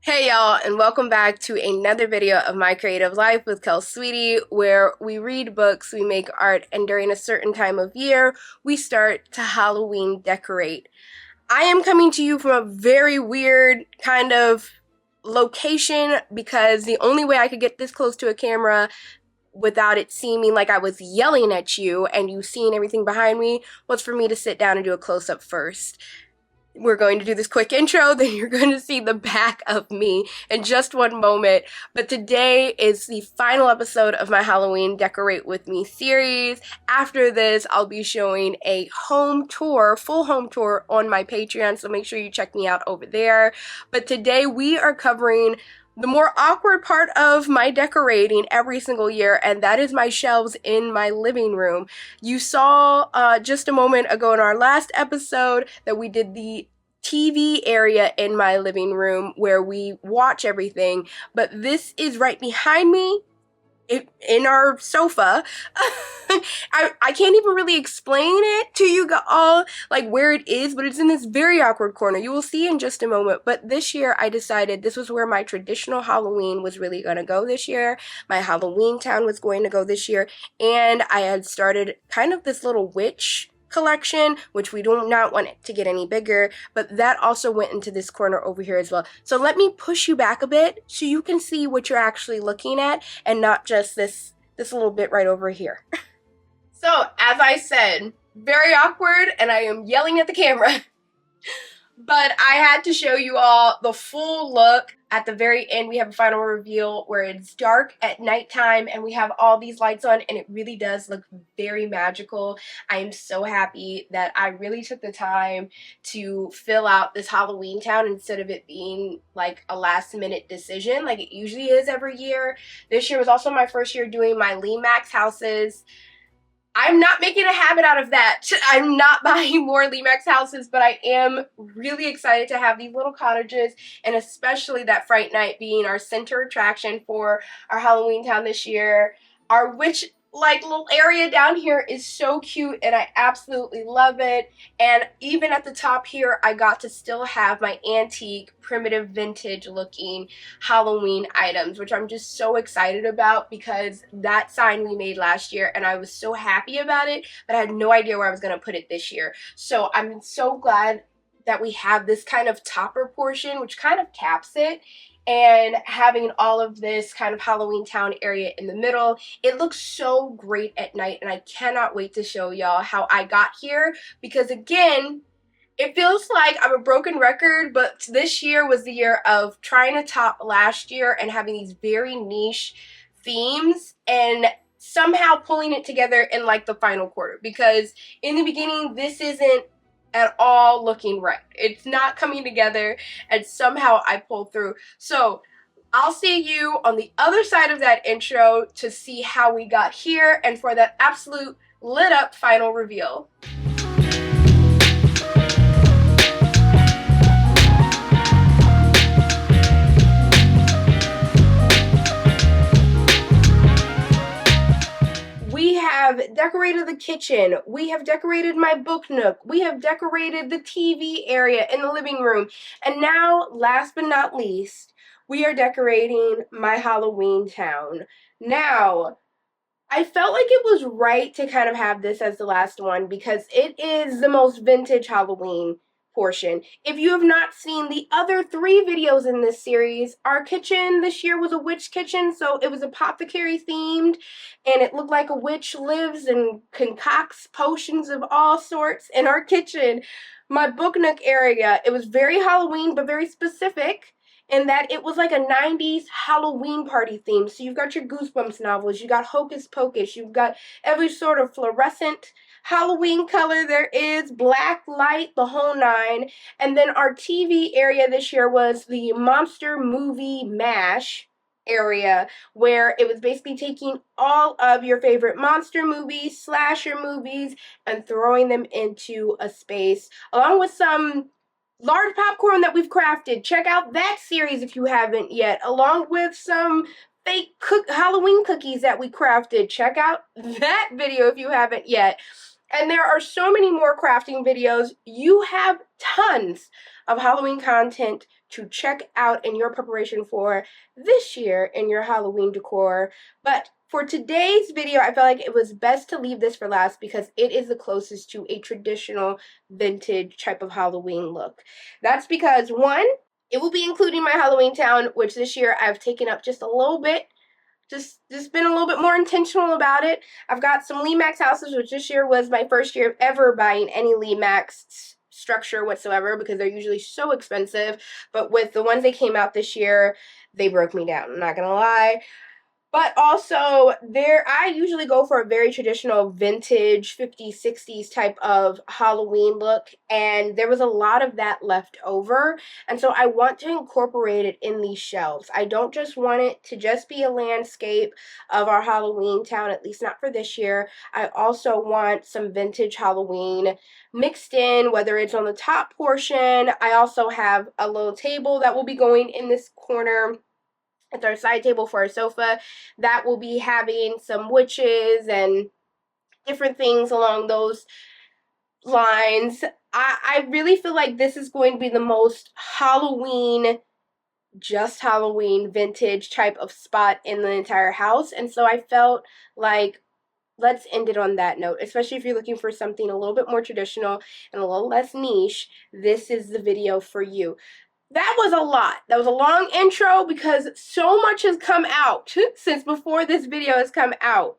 Hey y'all, and welcome back to another video of My Creative Life with Kel Sweetie, where we read books, we make art, and during a certain time of year, we start to Halloween decorate. I am coming to you from a very weird kind of location because the only way I could get this close to a camera without it seeming like I was yelling at you and you seeing everything behind me was for me to sit down and do a close-up first. We're going to do this quick intro, then you're going to see the back of me in just one moment. But today is the final episode of my Halloween Decorate With Me series. After this, I'll be showing a home tour, full home tour on my Patreon, so make sure you check me out over there. But today we are covering the more awkward part of my decorating every single year, and that is my shelves in my living room. You saw just a moment ago in our last episode that we did the TV area in my living room where we watch everything, but this is right behind me in our sofa. I can't even really explain it to you all, like where it is, but it's in this very awkward corner. You will see in just a moment. But this year I decided this was where my traditional Halloween was really going to go this year. My Halloween town was going to go this year. And I had started kind of this little witch collection, which we do not want it to get any bigger, but that also went into this corner over here as well. So let me push you back a bit so you can see what you're actually looking at and not just this little bit right over here. So as I said, very awkward and I am yelling at the camera. But I had to show you all the full look. At the very end, we have a final reveal where it's dark at nighttime and we have all these lights on, and it really does look very magical. I am so happy that I really took the time to fill out this Halloween town instead of it being like a last minute decision like it usually is every year. This year was also my first year doing my Limax houses. I'm not making a habit out of that. I'm not buying more Limax houses, but I am really excited to have these little cottages, and especially that Fright Night being our center attraction for our Halloween town this year. Our witch little area down here is so cute and I absolutely love it. And even at the top here, I got to still have my antique, primitive, vintage looking Halloween items, which I'm just so excited about because that sign we made last year and I was so happy about it, but I had no idea where I was going to put it this year. So I'm so glad that we have this kind of topper portion, which kind of caps it, and having all of this kind of Halloween town area in the middle. It looks so great at night, and I cannot wait to show y'all how I got here, because again, it feels like I'm a broken record, but this year was the year of trying to top last year and having these very niche themes and somehow pulling it together in like the final quarter, because in the beginning this isn't at all looking right. It's not coming together, and somehow I pulled through. So I'll see you on the other side of that intro to see how we got here and for that absolute lit up final reveal. We have decorated the kitchen, we have decorated my book nook, we have decorated the TV area in the living room, and now, last but not least, we are decorating my Halloween town. Now, I felt like it was right to kind of have this as the last one because it is the most vintage Halloween portion. If you have not seen the other 3 videos in this series, our kitchen this year was a witch kitchen, so it was apothecary themed, and it looked like a witch lives and concocts potions of all sorts in our kitchen. My book nook area, it was very Halloween but very specific in that it was like a 90s Halloween party theme. So you've got your Goosebumps novels, you got Hocus Pocus, you've got every sort of fluorescent Halloween color there is, black light, the whole 9. And then our TV area this year was the monster movie MASH area, where it was basically taking all of your favorite monster movies, slasher movies, and throwing them into a space, along with some large popcorn that we've crafted. Check out that series if you haven't yet, along with some fake Halloween cookies that we crafted. Check out that video if you haven't yet. And there are so many more crafting videos. You have tons of Halloween content to check out in your preparation for this year in your Halloween decor. But for today's video, I felt like it was best to leave this for last because it is the closest to a traditional vintage type of Halloween look. That's because, one, it will be including my Halloween town, which this year I've taken up just a little bit. Just been a little bit more intentional about it. I've got some Lee Max houses, which this year was my first year ever buying any Lee Max structure whatsoever because they're usually so expensive. But with the ones that came out this year, they broke me down. I'm not gonna lie. But also, I usually go for a very traditional vintage 50s, 60s type of Halloween look, and there was a lot of that left over, and so I want to incorporate it in these shelves. I don't just want it to just be a landscape of our Halloween town, at least not for this year. I also want some vintage Halloween mixed in, whether it's on the top portion. I also have a little table that will be going in this corner. It's our side table for our sofa that will be having some witches and different things along those lines. I really feel like this is going to be the most Halloween, just Halloween vintage type of spot in the entire house. And so I felt like let's end it on that note, especially if you're looking for something a little bit more traditional and a little less niche. This is the video for you. That was a lot. That was a long intro because so much has come out since before this video has come out.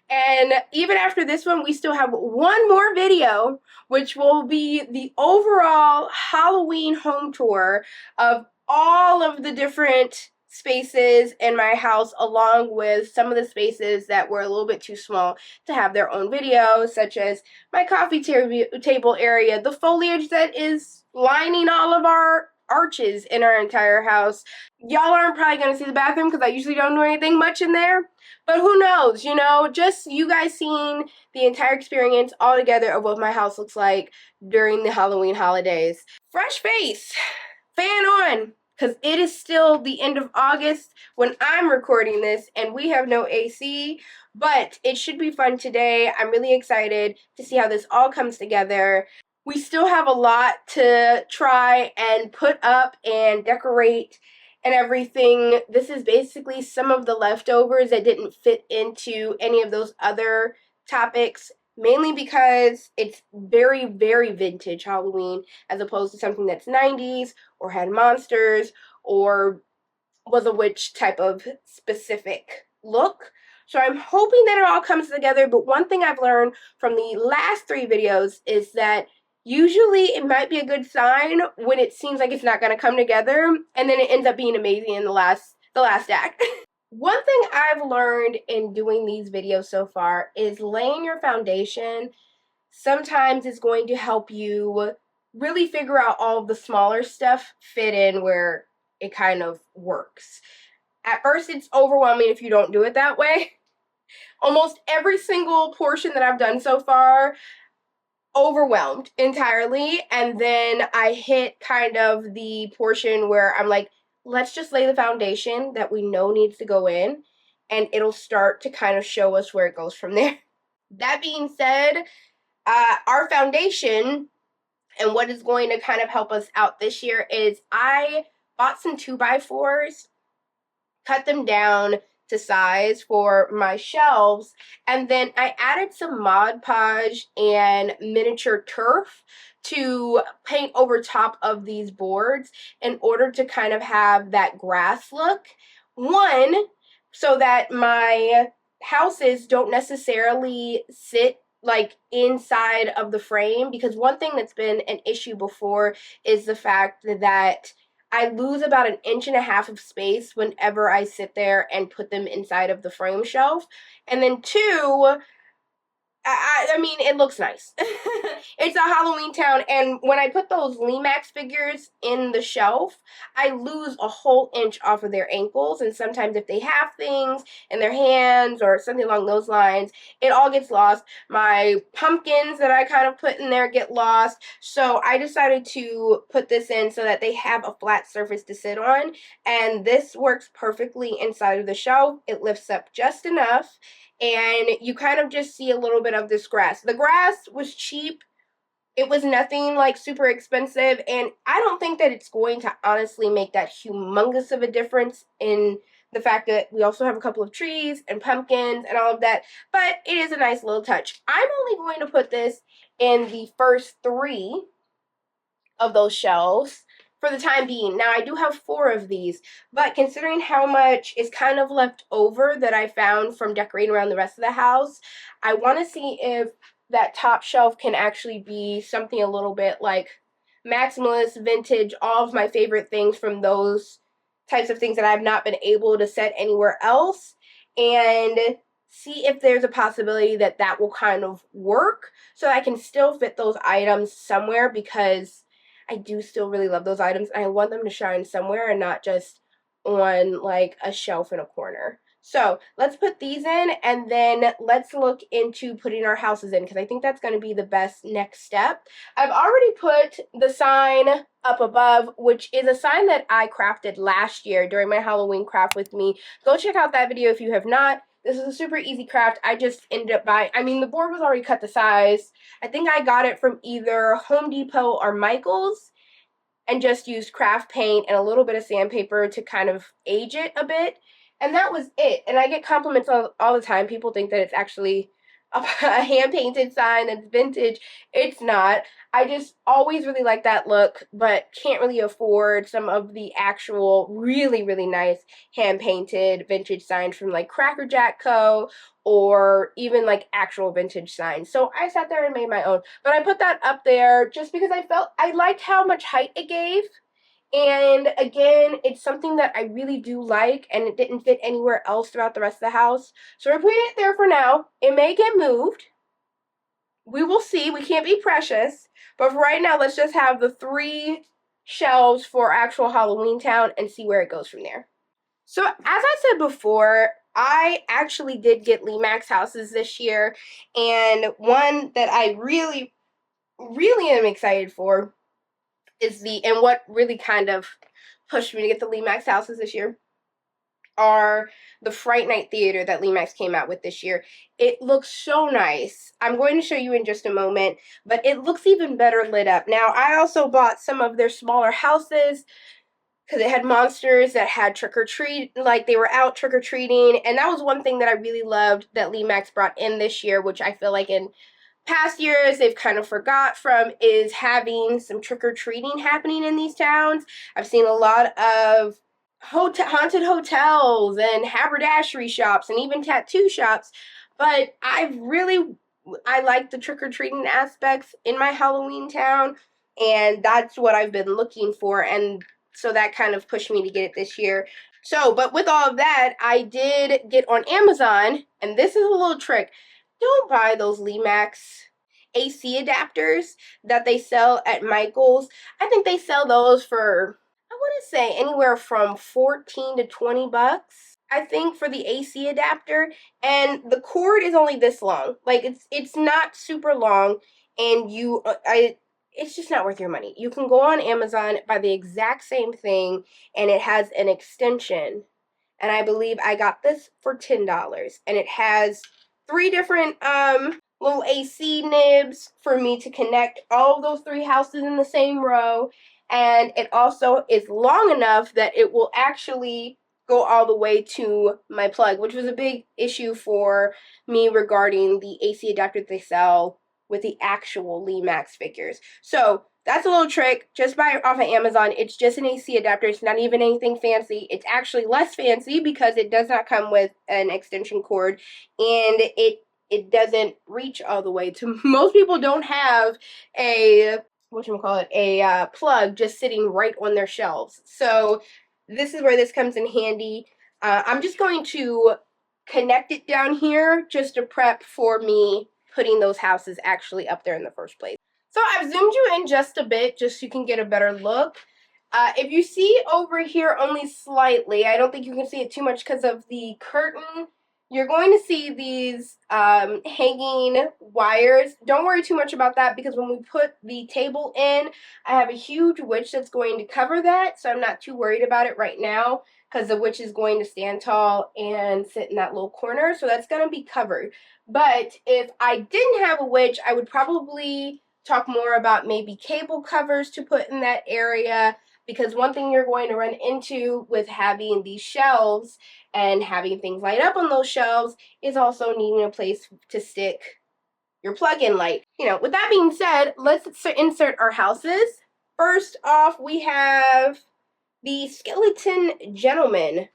And even after this one, we still have one more video, which will be the overall Halloween home tour of all of the different spaces in my house, along with some of the spaces that were a little bit too small to have their own videos, such as my coffee table area, the foliage that is lining all of our arches in our entire house. Y'all aren't probably going to see the bathroom because I usually don't do anything much in there. But who knows, you know, just you guys seeing the entire experience all together of what my house looks like during the Halloween holidays. Fresh face, fan on, because it is still the end of August when I'm recording this and we have no AC, but it should be fun today. I'm really excited to see how this all comes together. We still have a lot to try and put up and decorate and everything. This is basically some of the leftovers that didn't fit into any of those other topics, mainly because it's very, very vintage Halloween as opposed to something that's 90s or had monsters or was a witch type of specific look. So I'm hoping that it all comes together, but one thing I've learned from the last 3 videos is that usually it might be a good sign when it seems like it's not going to come together, and then it ends up being amazing in the last act. One thing I've learned in doing these videos so far is laying your foundation sometimes is going to help you really figure out all of the smaller stuff fit in where it kind of works. At first, it's overwhelming if you don't do it that way. Almost every single portion that I've done so far, overwhelmed entirely, and then I hit kind of the portion where I'm like, let's just lay the foundation that we know needs to go in, and it'll start to kind of show us where it goes from there. That being said, our foundation and what is going to kind of help us out this year is I bought some 2x4s, cut them down to size for my shelves, and then I added some Mod Podge and miniature turf to paint over top of these boards in order to kind of have that grass look. One, so that my houses don't necessarily sit like inside of the frame, because one thing that's been an issue before is the fact that I lose about 1.5 inches of space whenever I sit there and put them inside of the frame shelf. And then 2, I mean, it looks nice. It's a Halloween town, and when I put those Lee Max figures in the shelf, I lose a whole inch off of their ankles, and sometimes if they have things in their hands or something along those lines, it all gets lost. My pumpkins that I kind of put in there get lost, so I decided to put this in so that they have a flat surface to sit on, and this works perfectly inside of the shelf. It lifts up just enough, and you kind of just see a little bit of this grass. The grass was cheap. It was nothing like super expensive, and I don't think that it's going to honestly make that humongous of a difference in the fact that we also have a couple of trees and pumpkins and all of that, but it is a nice little touch. I'm only going to put this in the first 3 of those shelves for the time being. Now, I do have 4 of these, but considering how much is kind of left over that I found from decorating around the rest of the house, I want to see if that top shelf can actually be something a little bit like maximalist, vintage, all of my favorite things from those types of things that I've not been able to set anywhere else, and see if there's a possibility that that will kind of work so I can still fit those items somewhere, because I do still really love those items and I want them to shine somewhere and not just on like a shelf in a corner. So let's put these in, and then let's look into putting our houses in, because I think that's going to be the best next step. I've already put the sign up above, which is a sign that I crafted last year during my Halloween craft with me. Go check out that video if you have not. This is a super easy craft. I just ended up buying, I mean, the board was already cut to size. I think I got it from either Home Depot or Michael's, and just used craft paint and a little bit of sandpaper to kind of age it a bit. And that was it. And I get compliments all the time. People think that it's actually a hand-painted sign that's vintage. It's not. I just always really like that look, but can't really afford some of the actual really, really nice hand-painted vintage signs from like Cracker Jack Co. or even like actual vintage signs. So I sat there and made my own. But I put that up there just because I liked how much height it gave. And again, it's something that I really do like, and it didn't fit anywhere else throughout the rest of the house. So we're putting it there for now. It may get moved. We will see. We can't be precious. But for right now, let's just have the 3 shelves for actual Halloween Town and see where it goes from there. So as I said before, I actually did get Limax houses this year, and one that I really, really am excited for is and what really kind of pushed me to get the Limax houses this year are the Fright Night Theater that Limax came out with this year. It looks so nice. I'm going to show you in just a moment, but it looks even better lit up. Now, I also bought some of their smaller houses because it had monsters that had trick-or-treat, like they were out trick-or-treating, and that was one thing that I really loved that Limax brought in this year, which I feel like in past years they've kind of forgot from, is having some trick-or-treating happening in these towns. I've seen a lot of haunted hotels and haberdashery shops and even tattoo shops, but I like the trick-or-treating aspects in my Halloween town, and that's what I've been looking for, and so that kind of pushed me to get it this year. So, but with all of that, I did get on Amazon, and this is a little trick. Don't buy those Limax AC adapters that they sell at Michael's. I think they sell those for, I want to say, anywhere from 14 to 20 bucks, I think, for the AC adapter. And the cord is only this long. Like, it's not super long, and it's just not worth your money. You can go on Amazon, buy the exact same thing, and it has an extension. And I believe I got this for $10. And it has 3 different little AC nibs for me to connect all of those 3 houses in the same row. And it also is long enough that it will actually go all the way to my plug, which was a big issue for me regarding the AC adapter they sell with the actual Limax figures. So that's a little trick. Just buy it off of Amazon. It's just an AC adapter. It's not even anything fancy. It's actually less fancy because it does not come with an extension cord, and it doesn't reach all the way to, most people don't have a, a plug just sitting right on their shelves. So this is where this comes in handy. I'm just going to connect it down here just to prep for me putting those houses actually up there in the first place. So I've zoomed you in just a bit just so you can get a better look. If you see over here only slightly, I don't think you can see it too much because of the curtain you're going to see these hanging wires. Don't worry too much about that because when we put the table in, I have a huge witch that's going to cover that, so I'm not too worried about it right now because the witch is going to stand tall and sit in that little corner, so that's going to be covered. But if I didn't have a witch, I would probably talk more about maybe cable covers to put in that area, because one thing you're going to run into with having these shelves and having things light up on those shelves is also needing a place to stick your plug-in light. With that being said, let's insert our houses. First off, we have the Skeleton Gentleman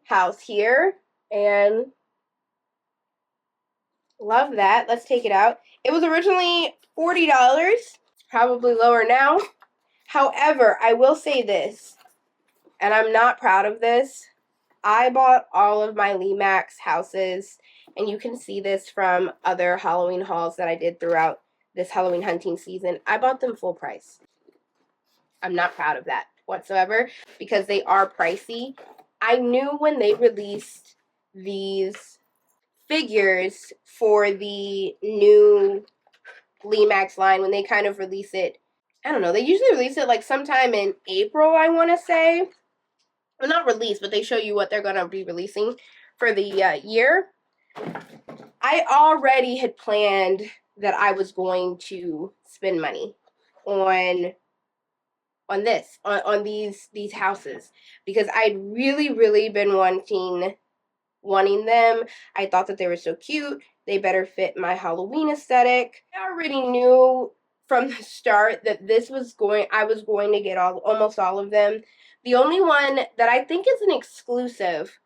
house here, and love that. Let's take it out. It was originally $40, probably lower now. However, I will say this, and I'm not proud of this. I bought all of my Max houses, and you can see this from other Halloween hauls that I did throughout this Halloween hunting season. I bought them full price. I'm not proud of that whatsoever because they are pricey. I knew when they released these figures for the new Max line, when they kind of release it, I don't know, they usually release it like sometime in April, I want to say. Well, not release, but they show you what they're going to be releasing for the year. I already had planned that I was going to spend money on these houses because I'd really been wanting them. I thought that they were so cute. They better fit my Halloween aesthetic. I already knew from the start that I was going to get almost all of them. The only one that I think is an exclusive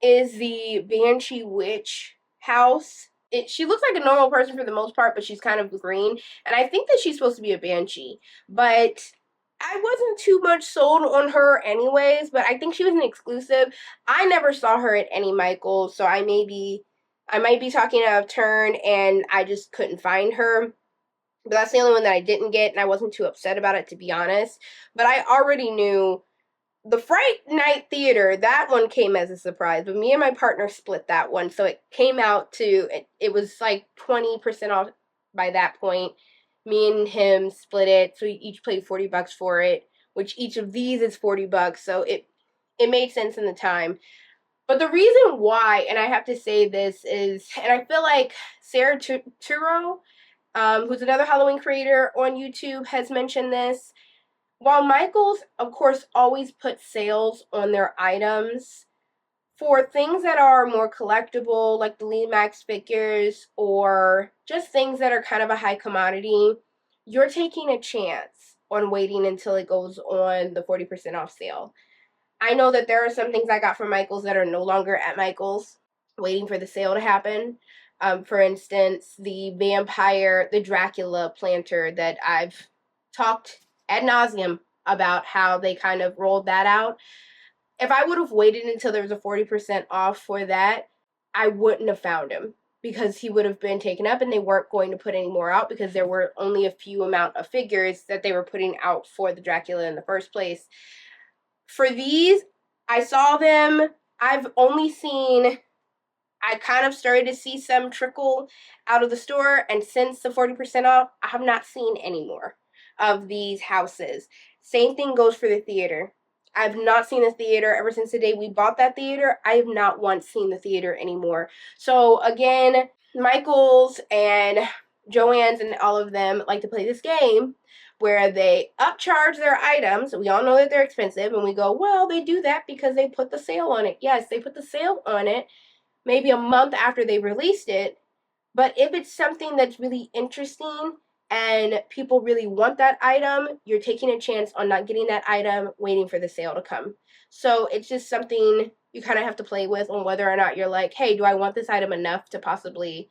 is the Banshee Witch house. She looks like a normal person for the most part, but she's kind of green. And I think that she's supposed to be a banshee. But I wasn't too much sold on her anyways, but I think she was an exclusive. I never saw her at any Michaels, so I might be talking out of turn and I just couldn't find her. But that's the only one that I didn't get, and I wasn't too upset about it, to be honest. But I already knew the Fright Night Theater, that one came as a surprise, but me and my partner split that one, so it came out to, it was like 20% off by that point. Me and him split it, so we each paid $40 for it, which each of these is $40, so it made sense in the time. But the reason why, and I have to say this is, and I feel like Sarah Turo, who's another Halloween creator on YouTube, has mentioned this. While Michaels, of course, always puts sales on their items, for things that are more collectible, like the Max figures, or just things that are kind of a high commodity, you're taking a chance on waiting until it goes on the 40% off sale. I know that there are some things I got from Michaels that are no longer at Michaels, waiting for the sale to happen. For instance, the Dracula planter that I've talked ad nauseum about how they kind of rolled that out. If I would have waited until there was a 40% off for that, I wouldn't have found him because he would have been taken up and they weren't going to put any more out because there were only a few amount of figures that they were putting out for the Dracula in the first place. For these, I saw them. I've only seen, I kind of started to see some trickle out of the store, and since the 40% off, I have not seen any more of these houses. Same thing goes for the theater. I've not seen the theater ever since the day we bought that theater. I have not once seen the theater anymore. So again, Michaels and Joann's and all of them like to play this game where they upcharge their items. We all know that they're expensive, and we go, well, they do that because they put the sale on it. Yes, they put the sale on it maybe a month after they released it, but if it's something that's really interesting and people really want that item, you're taking a chance on not getting that item, waiting for the sale to come. So it's just something you kind of have to play with on whether or not you're like, hey, do I want this item enough to possibly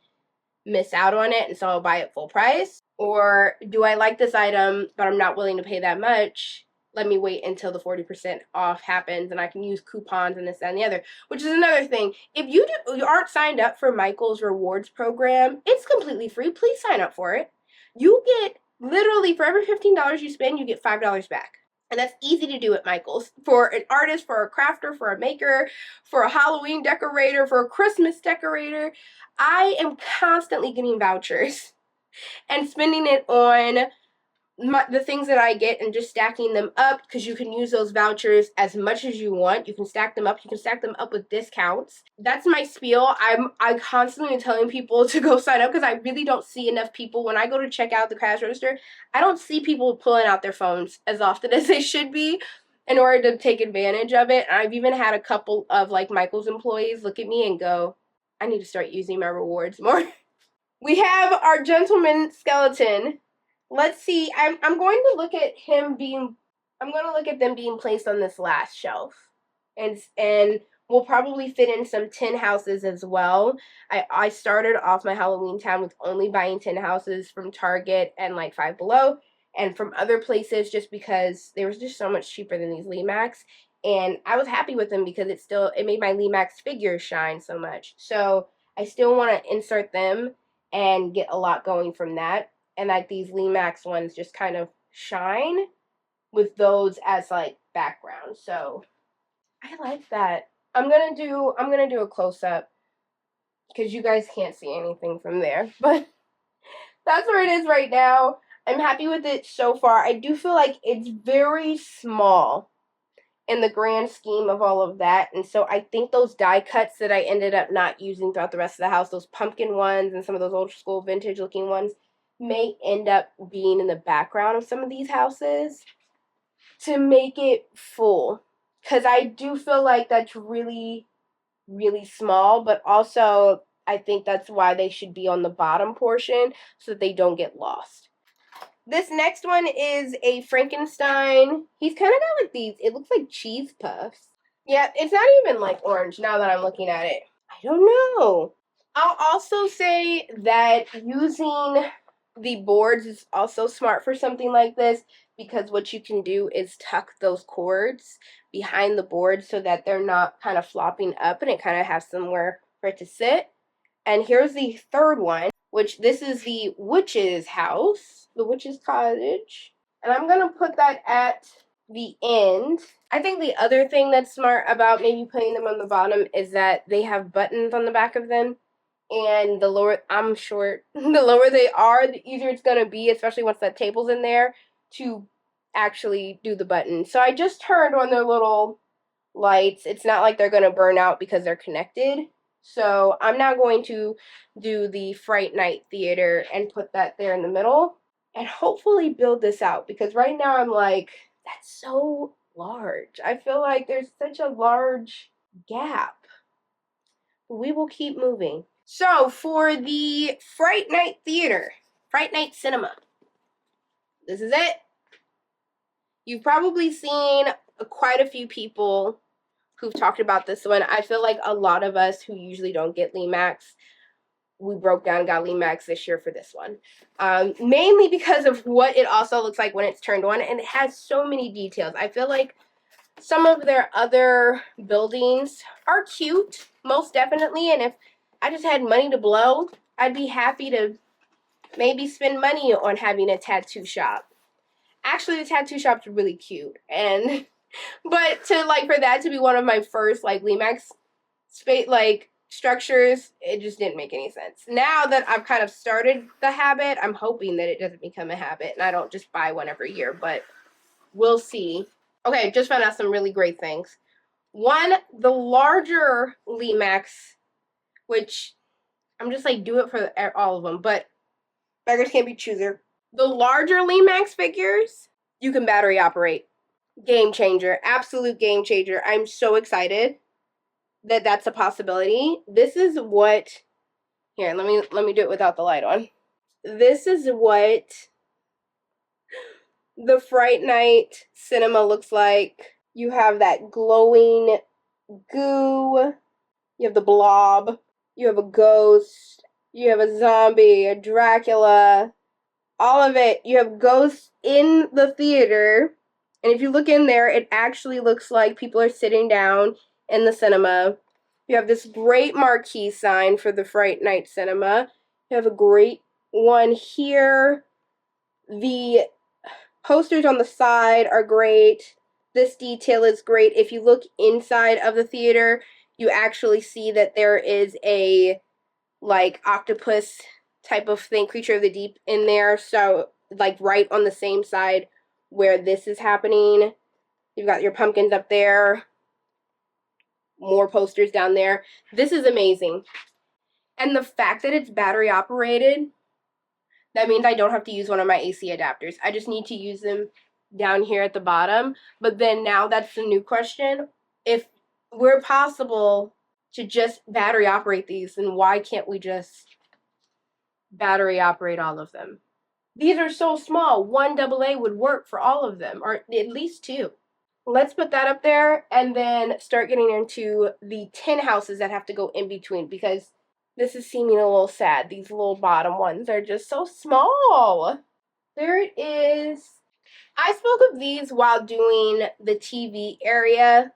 miss out on it and so I'll buy it full price? Or do I like this item, but I'm not willing to pay that much? Let me wait until the 40% off happens and I can use coupons and this, that, and the other. Which is another thing. If you aren't signed up for Michael's rewards program, it's completely free. Please sign up for it. You get, literally, for every $15 you spend, you get $5 back. And that's easy to do at Michael's. For an artist, for a crafter, for a maker, for a Halloween decorator, for a Christmas decorator, I am constantly getting vouchers and spending it on the things that I get and just stacking them up, because you can use those vouchers as much as you want. You can stack them up. You can stack them up with discounts. That's my spiel. I constantly am telling people to go sign up, because I really don't see enough people. When I go to check out the cash register, I don't see people pulling out their phones as often as they should be in order to take advantage of it. And I've even had a couple of like Michael's employees look at me and go, I need to start using my rewards more. We have our gentleman skeleton. Let's see. I'm going to look at him being. I'm going to look at them being placed on this last shelf, and we'll probably fit in some tin houses as well. I started off my Halloween town with only buying tin houses from Target and like Five Below, and from other places, just because they were just so much cheaper than these Limax, and I was happy with them because it made my Limax figures shine so much. So I still want to insert them and get a lot going from that. And like these Limax ones just kind of shine with those as like background. So I like that. I'm gonna do a close-up because you guys can't see anything from there. But that's where it is right now. I'm happy with it so far. I do feel like it's very small in the grand scheme of all of that. And so I think those die cuts that I ended up not using throughout the rest of the house, those pumpkin ones and some of those old school vintage looking ones, may end up being in the background of some of these houses to make it full. Because I do feel like that's really, really small, but also I think that's why they should be on the bottom portion so that they don't get lost. This next one is a Frankenstein. He's kind of got like these, it looks like cheese puffs. Yeah, it's not even like orange now that I'm looking at it. I don't know. I'll also say that using the boards is also smart for something like this, because what you can do is tuck those cords behind the board so that they're not kind of flopping up and it kind of has somewhere for it to sit. And here's the third one, which this is the witch's house, the witch's cottage. And I'm going to put that at the end. I think the other thing that's smart about maybe putting them on the bottom is that they have buttons on the back of them. And the lower, I'm short, the lower they are, the easier it's going to be, especially once that table's in there, to actually do the button. So I just turned on their little lights. It's not like they're going to burn out because they're connected. So I'm now going to do the Fright Night Theater and put that there in the middle and hopefully build this out, because right now I'm like, that's so large. I feel like there's such a large gap. We will keep moving. So for the Fright Night Theater, Fright Night Cinema, this is it. You've probably seen quite a few people who've talked about this one. I feel like a lot of us who usually don't get Limax, we broke down and got Limax this year for this one. Mainly because of what it also looks like when it's turned on, and it has so many details. I feel like some of their other buildings are cute, most definitely, and if I just had money to blow, I'd be happy to maybe spend money on having a tattoo shop. Actually, the tattoo shop's really cute, and but to like for that to be one of my first like Limax space like structures, it just didn't make any sense. Now that I've kind of started the habit, I'm hoping that it doesn't become a habit and I don't just buy one every year, but we'll see. Okay, just found out some really great things. One, the larger Limax, which I'm just like, do it for all of them, but beggars can't be choosers. The larger Limax figures, you can battery operate. Game changer, absolute game changer. I'm so excited that that's a possibility. This is what, here, let me do it without the light on. This is what the Fright Night Cinema looks like. You have that glowing goo, you have the blob, you have a ghost, you have a zombie, a Dracula, all of it. You have ghosts in the theater, and if you look in there, it actually looks like people are sitting down in the cinema. You have this great marquee sign for the Fright Night Cinema. You have a great one here. The posters on the side are great. This detail is great. If you look inside of the theater, you actually see that there is a like octopus type of thing, creature of the deep in there. So like right on the same side where this is happening. You've got your pumpkins up there. More posters down there. This is amazing. And the fact that it's battery operated, that means I don't have to use one of my AC adapters. I just need to use them down here at the bottom. But then now that's the new question. If we're possible to just battery operate these, then why can't we just battery operate all of them? These are so small. One AA would work for all of them, or at least two. Let's put that up there and then start getting into the tin houses that have to go in between, because this is seeming a little sad. These little bottom ones are just so small. There it is. I spoke of these while doing the TV area.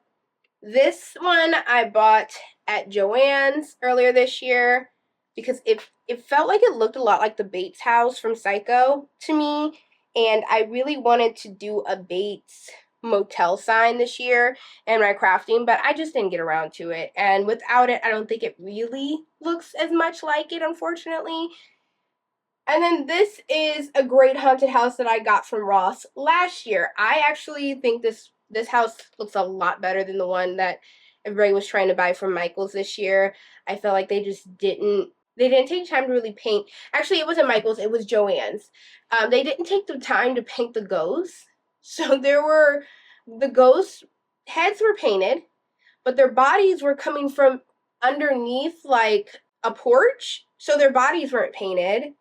This one I bought at Joann's earlier this year because it felt like it looked a lot like the Bates house from Psycho to me, and I really wanted to do a Bates motel sign this year in my crafting, but I just didn't get around to it, and without it I don't think it really looks as much like it, unfortunately. And then this is a great haunted house that I got from Ross last year. I actually think this house looks a lot better than the one that everybody was trying to buy from Michael's this year. I felt like they didn't take time to really paint. Actually, it wasn't Michael's, it was Joann's. They didn't take the time to paint the ghosts. So the ghost heads were painted, but their bodies were coming from underneath like a porch. So their bodies weren't painted.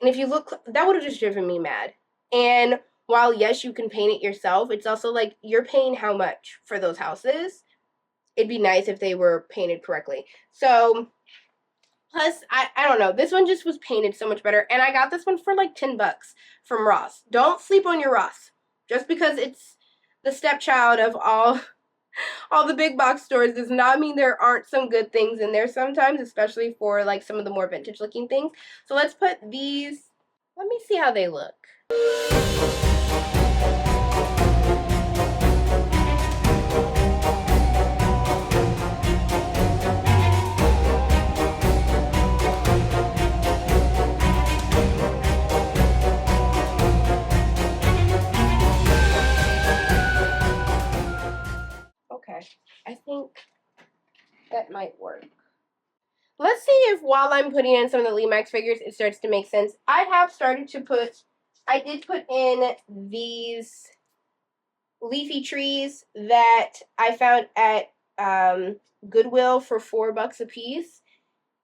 And if you look, that would have just driven me mad. And while, yes, you can paint it yourself, it's also like you're paying how much for those houses? It'd be nice if they were painted correctly. So, plus, I don't know. This one just was painted so much better. And I got this one for like $10 from Ross. Don't sleep on your Ross. Just because it's the stepchild of all the big box stores does not mean there aren't some good things in there sometimes, especially for like some of the more vintage looking things. So let's put these, let me see how they look. I think that might work. Let's see if while I'm putting in some of the Lemax figures, it starts to make sense. I did put in these leafy trees that I found at Goodwill for $4 a piece.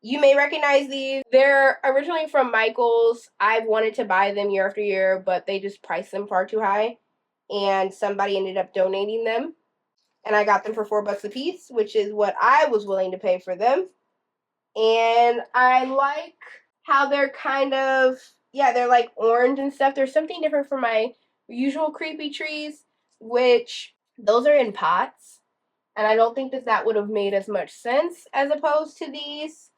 You may recognize these. They're originally from Michael's. I've wanted to buy them year after year, but they just priced them far too high, and somebody ended up donating them. And I got them for $4 a piece, which is what I was willing to pay for them. And I like how they're kind of, yeah, they're like orange and stuff. There's something different from my usual creepy trees, which those are in pots. And I don't think that would have made as much sense as opposed to these.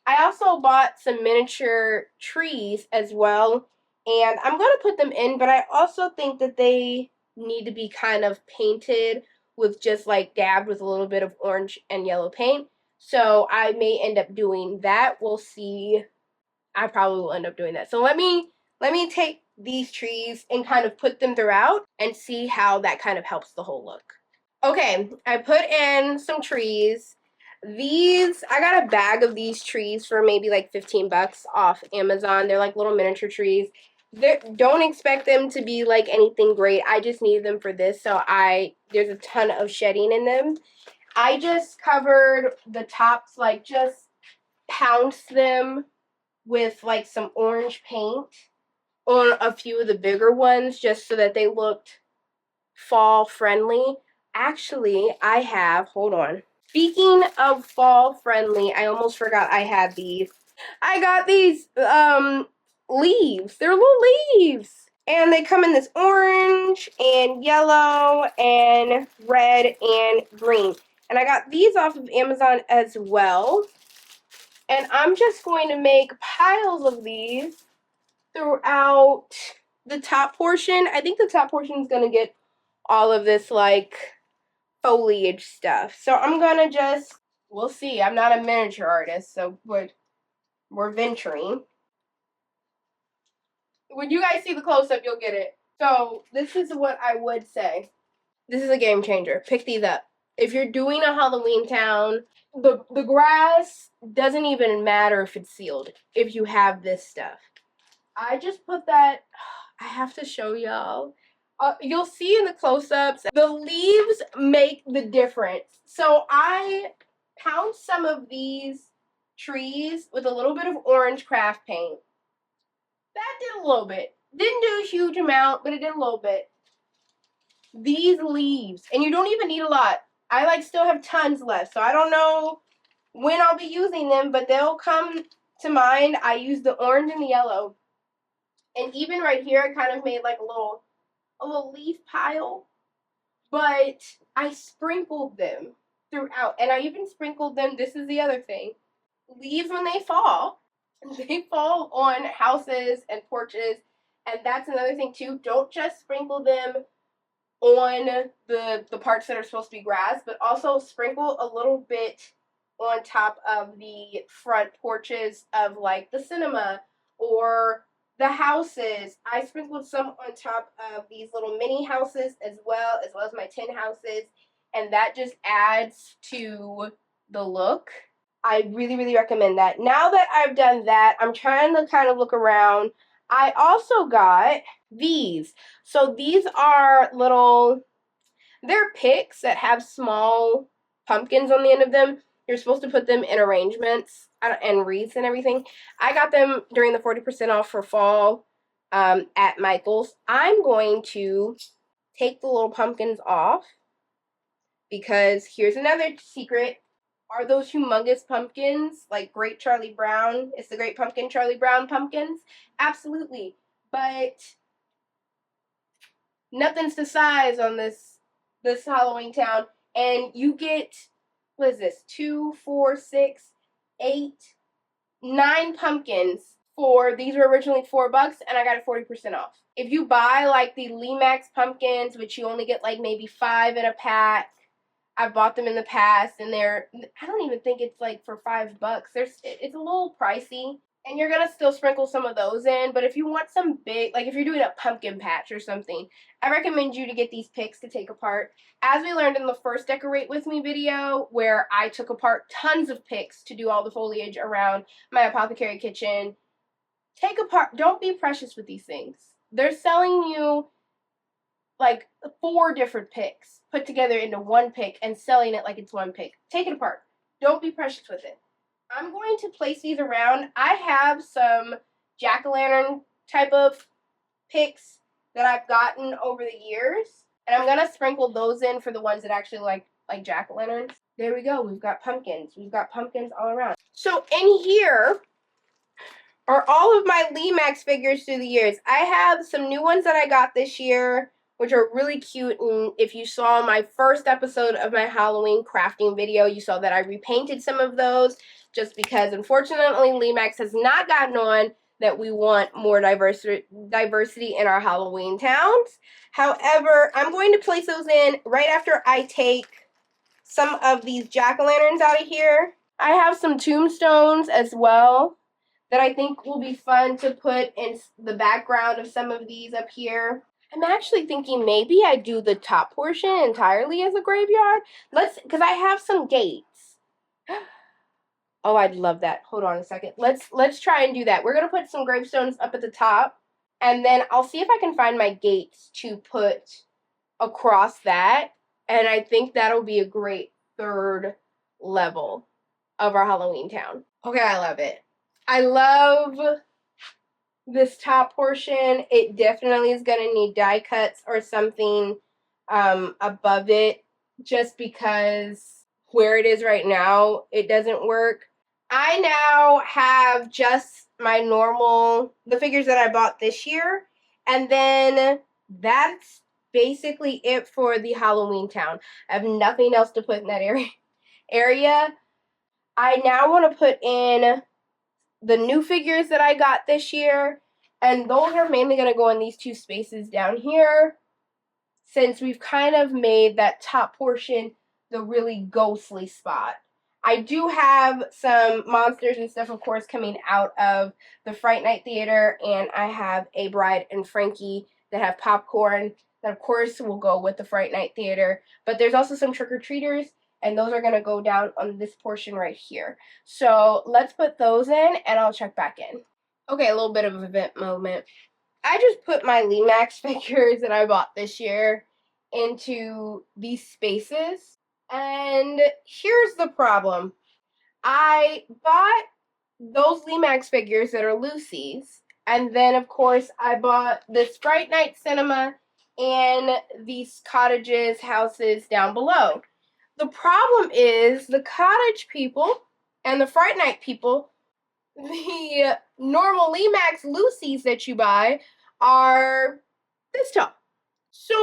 I also bought some miniature trees as well. And I'm going to put them in, but I also think that they need to be kind of painted with just like dabbed with a little bit of orange and yellow paint. So I may end up doing that. We'll see. I probably will end up doing that. So let me take these trees and kind of put them throughout and see how that kind of helps the whole look. Okay, I put in some trees. These, I got a bag of these trees for maybe like $15 off Amazon. They're like little miniature trees. Don't expect them to be like anything great. I just need them for this, so there's a ton of shedding in them. I just covered the tops, like just pounced them with like some orange paint on a few of the bigger ones just so that they looked fall friendly. Actually, I have, hold on. Speaking of fall friendly, I almost forgot I had these. I got these leaves. They're little leaves. And they come in this orange and yellow and red and green. And I got these off of Amazon as well. And I'm just going to make piles of these throughout the top portion. I think the top portion is going to get all of this, like, foliage stuff. So I'm going to just, we'll see. I'm not a miniature artist, so we're venturing. When you guys see the close-up, you'll get it. So this is what I would say. This is a game changer. Pick these up. If you're doing a Halloween town, the grass doesn't even matter if it's sealed if you have this stuff. I just put that, I have to show y'all. You'll see in the close-ups, the leaves make the difference. So I pound some of these trees with a little bit of orange craft paint. That did a little bit. Didn't do a huge amount, but it did a little bit. These leaves, and you don't even need a lot. I like still have tons left, so I don't know when I'll be using them, but they'll come to mind. I used the orange and the yellow. And even right here, I kind of made like a little leaf pile. But I sprinkled them throughout. And I even sprinkled them, this is the other thing. Leaves, when they fall on houses and porches. And that's another thing too. Don't just sprinkle them on the parts that are supposed to be grass, but also sprinkle a little bit on top of the front porches of like the cinema or the houses. I sprinkled some on top of these little mini houses as well as my tin houses, and that just adds to the look. I really, really recommend that. Now that I've done that, I'm trying to kind of look around. I also got these. So these are little, they're picks that have small pumpkins on the end of them. You're supposed to put them in arrangements and wreaths and everything. I got them during the 40% off for fall at Michael's. I'm going to take the little pumpkins off because here's another secret. Are those humongous pumpkins like Great Charlie Brown? It's the Great Pumpkin Charlie Brown pumpkins? Absolutely. But nothing's the size on this Halloween town. And you get, what is this? 2, 4, 6, 8, 9 pumpkins for, these were originally $4 and I got it 40% off. If you buy like the Max pumpkins, which you only get like maybe 5 in a pack, I've bought them in the past, and I don't even think it's like for $5. It's a little pricey, and you're gonna still sprinkle some of those in. But if you want some big, like if you're doing a pumpkin patch or something, I recommend you to get these picks to take apart. As we learned in the first Decorate With Me video, where I took apart tons of picks to do all the foliage around my apothecary kitchen, take apart, don't be precious with these things. They're selling you like 4 different picks put together into one pick and selling it like it's one pick. Take it apart. Don't be precious with it. I'm going to place these around. I have some jack-o'-lantern type of picks that I've gotten over the years, and I'm going to sprinkle those in for the ones that actually like jack-o'-lanterns. There we go. We've got pumpkins. We've got pumpkins all around. So in here are all of my Max figures through the years. I have some new ones that I got this year, which are really cute. And if you saw my first episode of my Halloween crafting video, you saw that I repainted some of those just because, unfortunately, Max has not gotten on that we want more diversity in our Halloween towns. However, I'm going to place those in right after I take some of these jack-o'-lanterns out of here. I have some tombstones as well that I think will be fun to put in the background of some of these up here. I'm actually thinking maybe I do the top portion entirely as a graveyard. Because I have some gates. Oh, I'd love that. Hold on a second. Let's try and do that. We're going to put some gravestones up at the top. And then I'll see if I can find my gates to put across that. And I think that'll be a great third level of our Halloween town. Okay, I love it. I love this top portion. It definitely is going to need die cuts or something above it, just because where it is right now, it doesn't work. I now have just my normal, the figures that I bought this year, and then that's basically it for the Halloween town. I have nothing else to put in that area. I now want to put in the new figures that I got this year, And those are mainly going to go in these two spaces down here, since we've kind of made that top portion the really ghostly spot. I do have some monsters and stuff, of course, coming out of the Fright Night Theater, and I have a Bride and Frankie that have popcorn that, of course, will go with the Fright Night Theater. But there's also some trick-or-treaters, and those are going to go down on this portion right here. So let's put those in, and I'll check back in. Okay, a little bit of an event moment. I just put my Limax figures that I bought this year into these spaces. And here's the problem. I bought those Limax figures that are Lucy's. And then, of course, I bought this Fright Night Cinema and these cottages, houses down below. The problem is the cottage people and the Fright Night people, the normal Limax Lucy's that you buy are this tall. So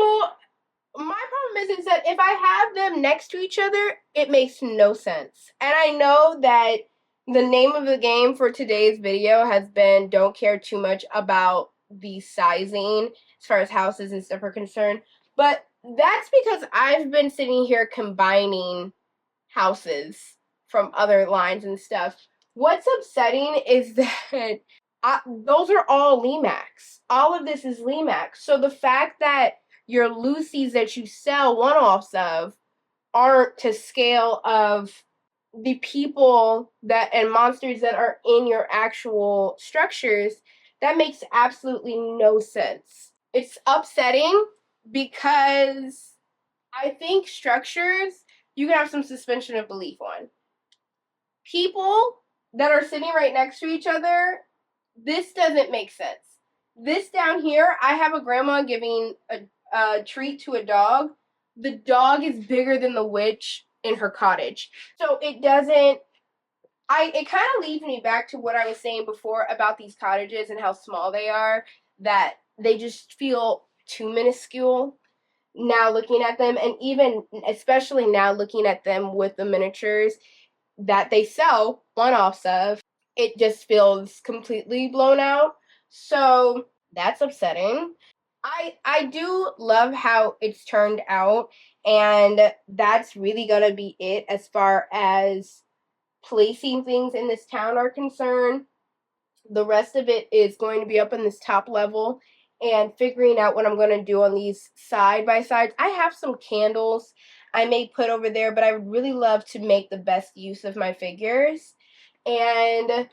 my problem is that if I have them next to each other, it makes no sense. And I know that the name of the game for today's video has been don't care too much about the sizing as far as houses and stuff are concerned. But that's because I've been sitting here combining houses from other lines and stuff. What's upsetting is that those are all Limax. All of this is Limax. So the fact that your Lucy's that you sell one-offs of aren't to scale of the people that and monsters that are in your actual structures, that makes absolutely no sense. It's upsetting because I think structures you can have some suspension of belief on. People that are sitting right next to each other, this doesn't make sense. This down here, I have a grandma giving a treat to a dog. The dog is bigger than the witch in her cottage. So it doesn't, it kind of leads me back to what I was saying before about these cottages and how small they are, that they just feel too minuscule now looking at them, and even especially now looking at them with the miniatures that they sell one-offs of, it just feels completely blown out. So that's upsetting. I do love how it's turned out, and that's really gonna be it as far as placing things in this town are concerned. The rest of it is going to be up in this top level and figuring out what I'm going to do on these side by sides. I have some candles I may put over there, but I would really love to make the best use of my figures. And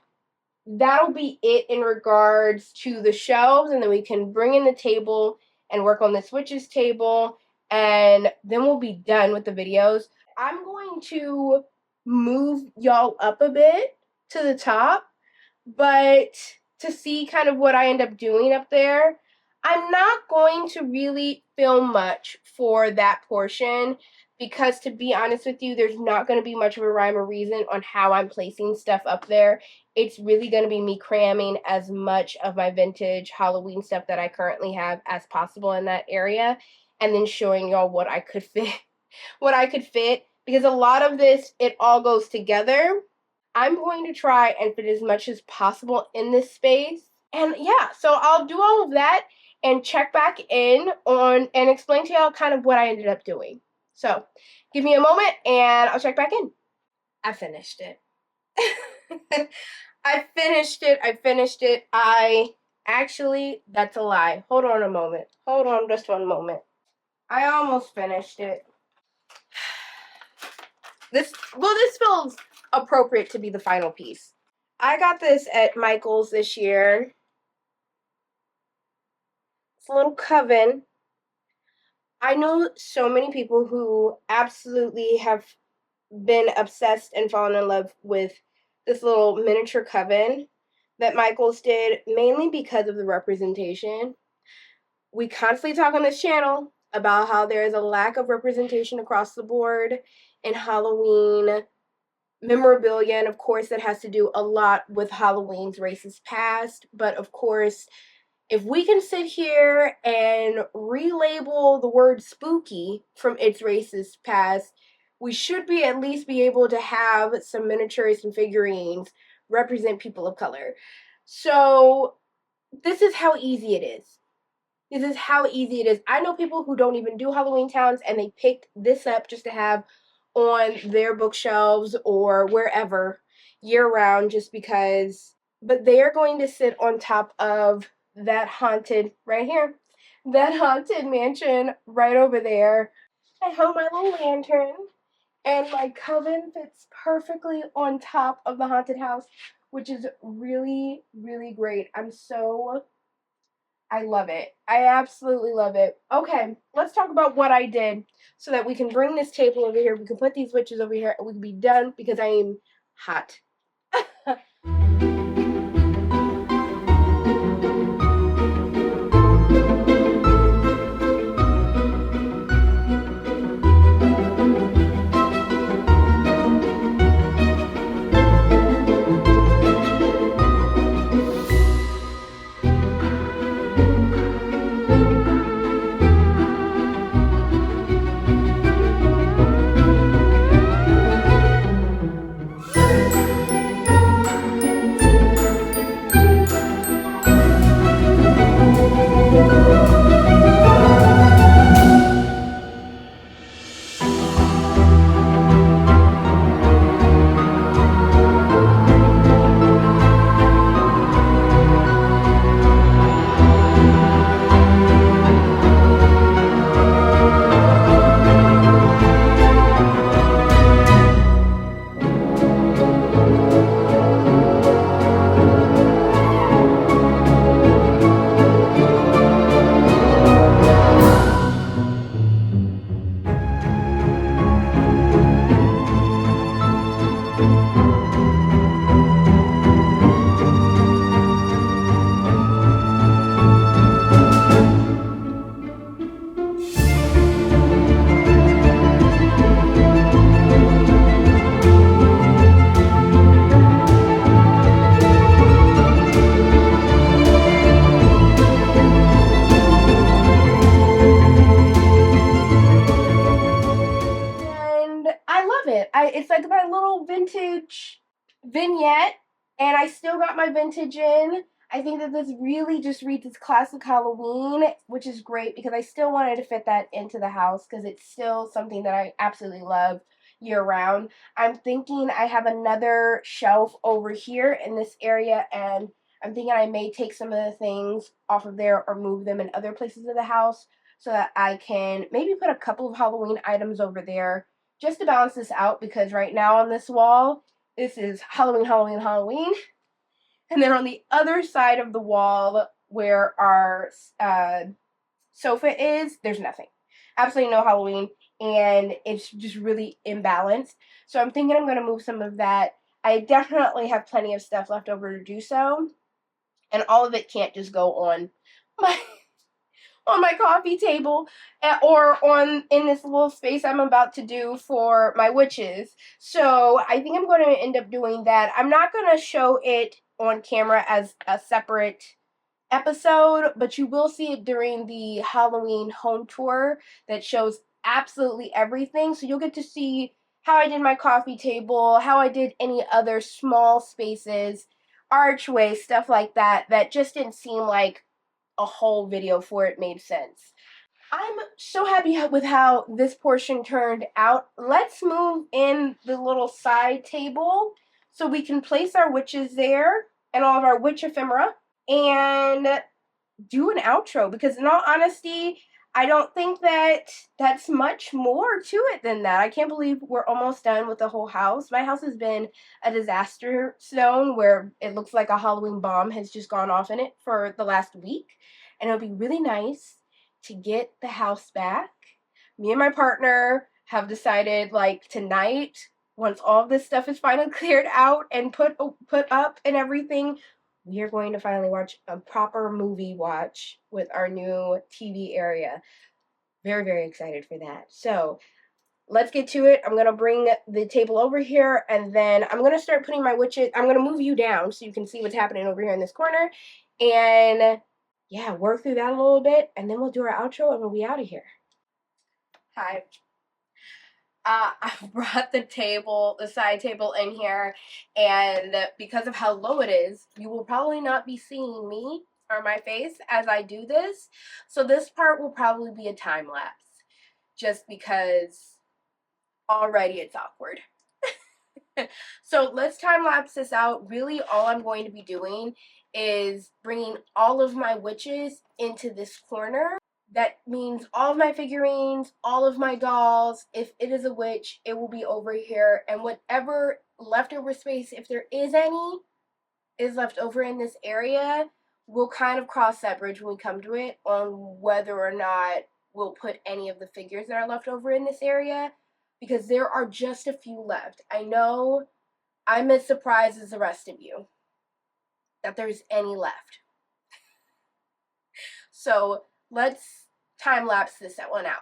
that'll be it in regards to the shelves, and then we can bring in the table and work on the switches table, and then we'll be done with the videos. I'm going to move y'all up a bit to the top, but to see kind of what I end up doing up there, I'm not going to really film much for that portion because, to be honest with you, there's not going to be much of a rhyme or reason on how I'm placing stuff up there. It's really going to be me cramming as much of my vintage Halloween stuff that I currently have as possible in that area, and then showing y'all what I could fit, because a lot of this, it all goes together. I'm going to try and fit as much as possible in this space. And yeah, so I'll do all of that and check back in on and explain to y'all kind of what I ended up doing. So give me a moment and I'll check back in. I finished it. I finished it. Actually, that's a lie. Hold on a moment. Hold on just one moment. I almost finished it. This feels appropriate to be the final piece. I got this at Michael's this year. It's a little coven. I know so many people who absolutely have been obsessed and fallen in love with this little miniature coven that Michael's did, mainly because of the representation. We constantly talk on this channel about how there is a lack of representation across the board in Halloween memorabilia, and of course that has to do a lot with Halloween's races past. But of course, if we can sit here and relabel the word spooky from its races past, we should be at least be able to have some miniatures and figurines represent people of color. So this is how easy it is. This is how easy it is. I know people who don't even do Halloween towns and they picked this up just to have on their bookshelves or wherever year round just because. But they are going to sit on top of that haunted, right here, that haunted mansion right over there. I hold my little lantern and my coven fits perfectly on top of the haunted house, which is really, really great. I love it. I absolutely love it. Okay, let's talk about what I did so that we can bring this table over here. We can put these witches over here and we can be done because I am hot. And I love it. It's like my little vintage vignette, and I still got my vintage in. I think that this really just reads as classic Halloween, which is great because I still wanted to fit that into the house because it's still something that I absolutely love year round. I'm thinking I have another shelf over here in this area, and I'm thinking I may take some of the things off of there or move them in other places of the house so that I can maybe put a couple of Halloween items over there just to balance this out because right now on this wall, this is Halloween, Halloween, Halloween. And then on the other side of the wall where our sofa is, there's nothing. Absolutely no Halloween. And it's just really imbalanced. So I'm thinking I'm going to move some of that. I definitely have plenty of stuff left over to do so. And all of it can't just go my on my coffee table or on in this little space I'm about to do for my witches. So I think I'm going to end up doing that. I'm not going to show it on camera as a separate episode, but you will see it during the Halloween home tour that shows absolutely everything. So you'll get to see how I did my coffee table, how I did any other small spaces, archway, stuff like that, that just didn't seem like a whole video for it made sense. I'm so happy with how this portion turned out. Let's move in the little side table so we can place our witches there and all of our witch ephemera and do an outro because in all honesty, I don't think that that's much more to it than that. I can't believe we're almost done with the whole house. My house has been a disaster zone where it looks like a Halloween bomb has just gone off in it for the last week. And it'll be really nice to get the house back. Me and my partner have decided like tonight, once all of this stuff is finally cleared out and put up and everything, we are going to finally watch a proper movie watch with our new TV area. Very, very excited for that. So let's get to it. I'm going to bring the table over here and then I'm going to start putting my witches. I'm going to move you down so you can see what's happening over here in this corner. And yeah, work through that a little bit and then we'll do our outro and we'll be out of here. Hi. I brought the side table in here, and because of how low it is, you will probably not be seeing me or my face as I do this. So this part will probably be a time lapse just because already it's awkward. So let's time lapse this out. Really, all I'm going to be doing is bringing all of my witches into this corner. That means all of my figurines, all of my dolls. If it is a witch, it will be over here. And whatever leftover space, if there is any, is left over in this area, we'll kind of cross that bridge when we come to it on whether or not we'll put any of the figures that are left over in this area, because there are just a few left. I know I'm as surprised as the rest of you that there's any left. So let's time lapse this one out.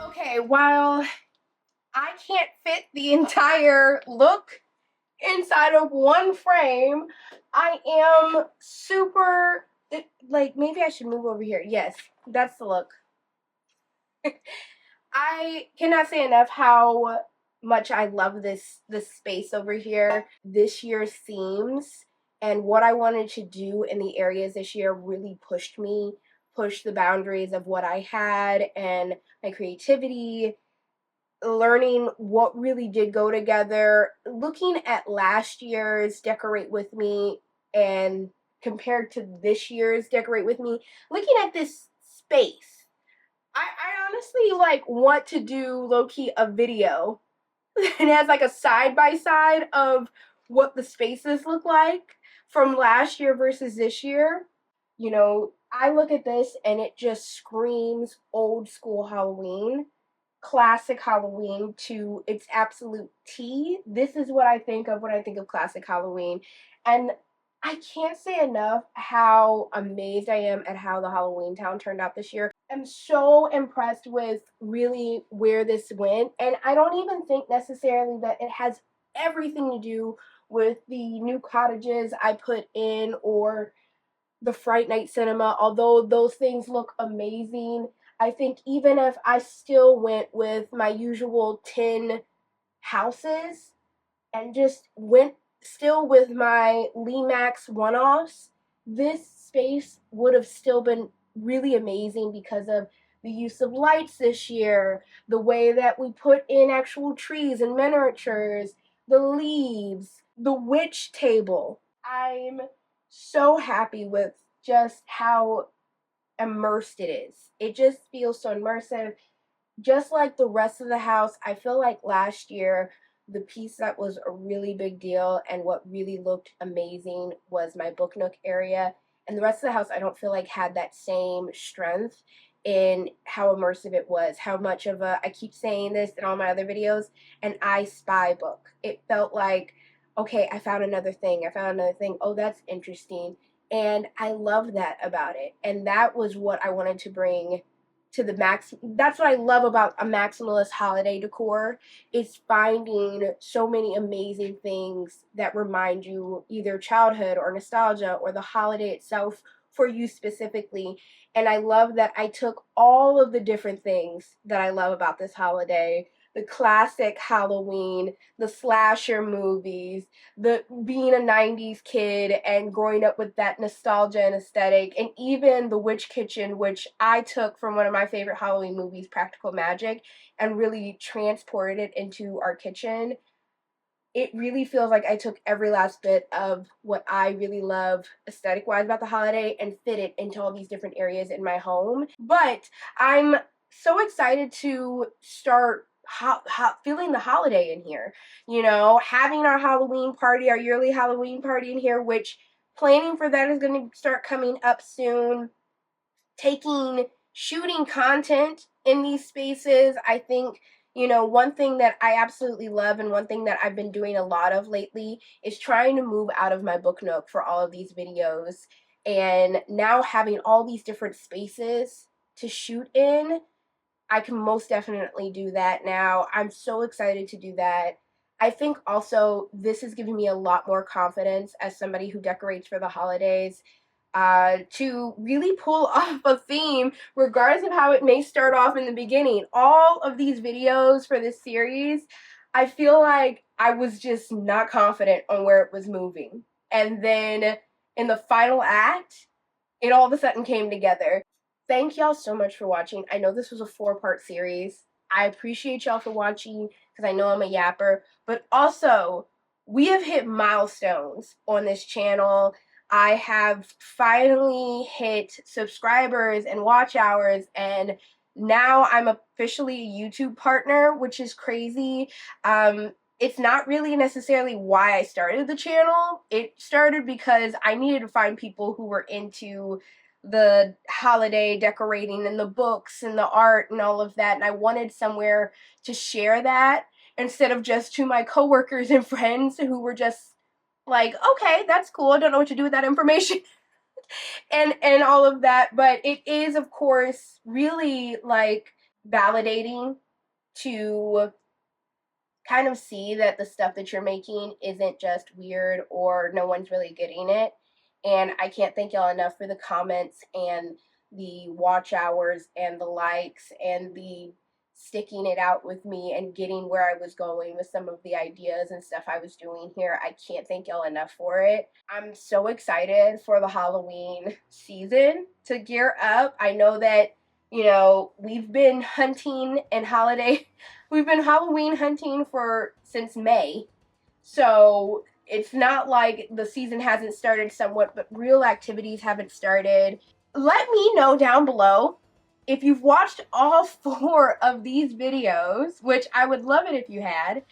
Okay, while I can't fit the entire look inside of one frame, I am super, like, maybe I should move over here. Yes, that's the look. I cannot say enough how much I love this space over here. This year's themes and what I wanted to do in the areas this year really pushed the boundaries of what I had and my creativity, learning what really did go together, looking at last year's Decorate With Me and compared to this year's Decorate With Me, looking at this space. I honestly like want to do low-key a video and has like a side-by-side of what the spaces look like from last year versus this year. You know, I look at this and it just screams old school Halloween, classic Halloween to its absolute T. This is what I think of when I think of classic Halloween. And I can't say enough how amazed I am at how the Halloween town turned out this year. I'm so impressed with really where this went. And I don't even think necessarily that it has everything to do with the new cottages I put in or the Fright Night cinema, although those things look amazing. I think even if I still went with my usual 10 houses and just went still with my Max one-offs, this space would have still been really amazing because of the use of lights this year, the way that we put in actual trees and miniatures, the leaves, the witch table. I'm so happy with just how immersed it is. It just feels so immersive. Just like the rest of the house, I feel like last year, the piece that was a really big deal and what really looked amazing was my book nook area. And the rest of the house, I don't feel like had that same strength in how immersive it was, how much of a, I keep saying this in all my other videos, an I Spy book. It felt like, okay, I found another thing. I found another thing. Oh, that's interesting. And I love that about it. And that was what I wanted to bring to the max. That's what I love about a maximalist holiday decor, is finding so many amazing things that remind you either childhood or nostalgia or the holiday itself for you specifically. And I love that I took all of the different things that I love about this holiday, the classic Halloween, the slasher movies, the being a 90s kid and growing up with that nostalgia and aesthetic, and even The Witch Kitchen, which I took from one of my favorite Halloween movies, Practical Magic, and really transported it into our kitchen. It really feels like I took every last bit of what I really love aesthetic wise about the holiday and fit it into all these different areas in my home. But I'm so excited to start feeling the holiday in here. You know, having our Halloween party, our yearly Halloween party in here, which planning for that is going to start coming up soon. Shooting content in these spaces. I think, you know, one thing that I absolutely love and one thing that I've been doing a lot of lately is trying to move out of my book nook for all of these videos, and now having all these different spaces to shoot in, I can most definitely do that now. I'm so excited to do that. I think also this is giving me a lot more confidence as somebody who decorates for the holidays, to really pull off a theme, regardless of how it may start off in the beginning. All of these videos for this series, I feel like I was just not confident on where it was moving. And then in the final act, it all of a sudden came together. Thank y'all so much for watching. I know this was a 4-part series. I appreciate y'all for watching because I know I'm a yapper, but also we have hit milestones on this channel. I have finally hit subscribers and watch hours, and now I'm officially a YouTube partner, which is crazy. It's not really necessarily why I started the channel. It started because I needed to find people who were into the holiday decorating and the books and the art and all of that, and I wanted somewhere to share that instead of just to my coworkers and friends who were just like, okay, that's cool, I don't know what to do with that information. And all of that. But it is, of course, really like validating to kind of see that the stuff that you're making isn't just weird or no one's really getting it. And I can't thank y'all enough for the comments and the watch hours and the likes and the sticking it out with me and getting where I was going with some of the ideas and stuff I was doing here. I can't thank y'all enough for it. I'm so excited for the Halloween season to gear up. I know that, you know, we've been hunting and we've been Halloween hunting since May. So it's not like the season hasn't started somewhat, but real activities haven't started. Let me know down below if you've watched all 4 of these videos, which I would love it if you had.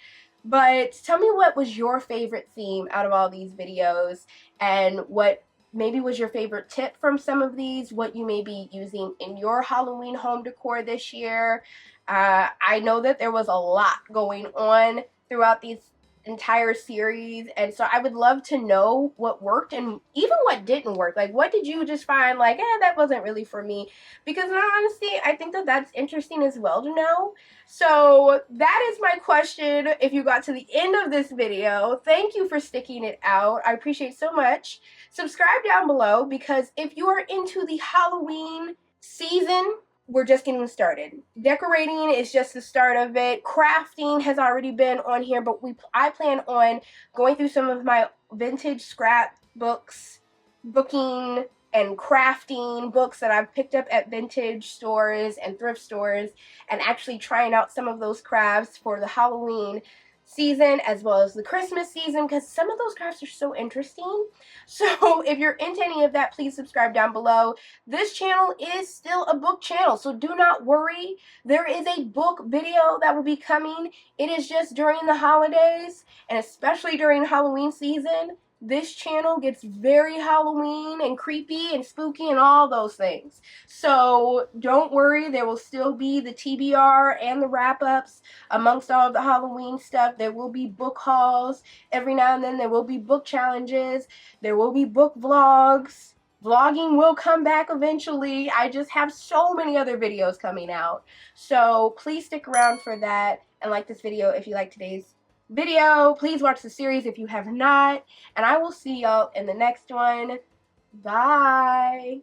But tell me what was your favorite theme out of all these videos, and what maybe was your favorite tip from some of these, what you may be using in your Halloween home decor this year. I know that there was a lot going on throughout these entire series, and so I would love to know what worked and even what didn't work. Like, what did you just find like, that wasn't really for me? Because in all honesty, I think that that's interesting as well to know. So that is my question. If you got to the end of this video, thank you for sticking it out. I appreciate so much. Subscribe down below, because if you are into the Halloween season, we're just getting started. Decorating is just the start of it. Crafting has already been on here, but I plan on going through some of my vintage scrap books, booking and crafting books that I've picked up at vintage stores and thrift stores, and actually trying out some of those crafts for the Halloween season as well as the Christmas season, because some of those crafts are so interesting. So if you're into any of that, please subscribe down below. This channel is still a book channel, so do not worry. There is a book video that will be coming. It is just during the holidays, and especially during Halloween season, this channel gets very Halloween and creepy and spooky and all those things. So don't worry, there will still be the TBR and the wrap-ups amongst all of the Halloween stuff. There will be book hauls. Every now and then there will be book challenges. There will be book vlogs. Vlogging will come back eventually. I just have so many other videos coming out. So please stick around for that, and like this video if you like today's video. Please watch the series if you have not, and I will see y'all in the next one. Bye.